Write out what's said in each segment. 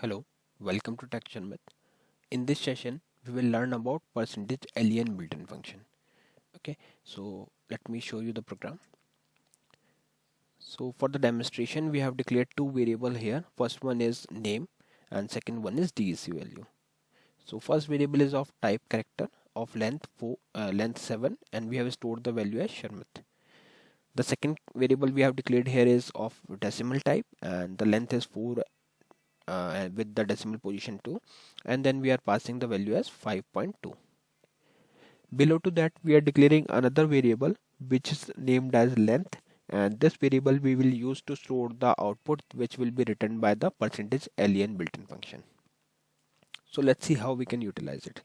Hello, welcome to Texture Myth. In this session, we will learn about percentage alien built-in function. Okay, so let me show you the program. So for the demonstration, we have declared two variables here. First one is name and second one is DEC value. So first variable is of type character of length 7 and we have stored the value as Sharmit. The second variable we have declared here is of decimal type and the length is 4 with the decimal position 2, and then we are passing the value as 5.2. Below to that we are declaring another variable which is named as length, and this variable we will use to store the output which will be written by the percentage alien built-in function. So let's see how we can utilize it.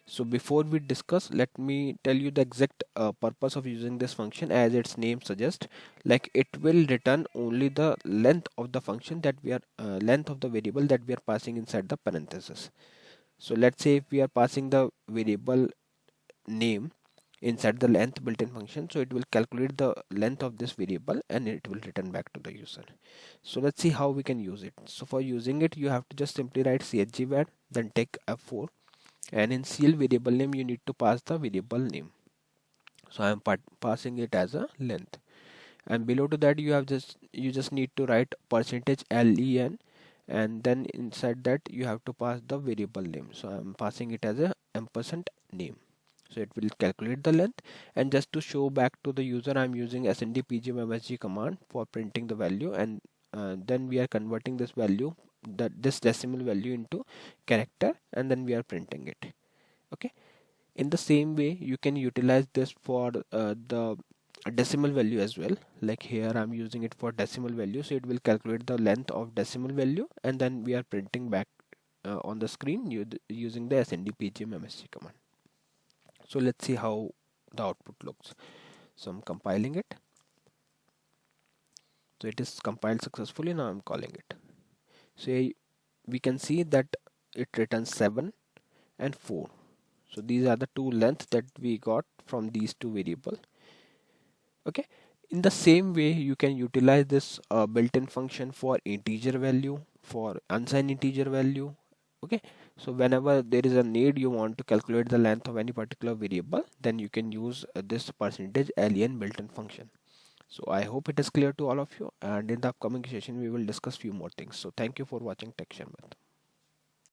So before we discuss, let me tell you the exact purpose of using this function. As its name suggests, like it will return only the length of the function that we are length of the variable that we are passing inside the parenthesis. So let's say if we are passing the variable name inside the length built-in function, so it will calculate the length of this variable and it will return back to the user. So let's see how we can use it. So for using it, you have to just simply write chgvar, then take F4, and in CL variable name you need to pass the variable name. So I am passing it as a length, and below to that you just need to write percentage len, and then inside that you have to pass the variable name. So I am passing it as a ampersand name. So it will calculate the length, and just to show back to the user, I am using snd command for printing the value, and then we are converting this value, this decimal value, into character, and then we are printing it. Okay, in the same way you can utilize this for the decimal value as well. Like here I'm using it for decimal value, so it will calculate the length of decimal value, and then we are printing back on the screen using the snd command. So let's see how the output looks. So I'm compiling it. So it is compiled successfully. Now I'm calling it. So we can see that it returns 7 and 4. So these are the two lengths that we got from these two variables. Okay. In the same way, you can utilize this built-in function for integer value, for unsigned integer value. Okay. So whenever there is a need, you want to calculate the length of any particular variable, then you can use this percentage alien built-in function. So I hope it is clear to all of you, and in the upcoming session we will discuss few more things. So thank you for watching TechSharmat.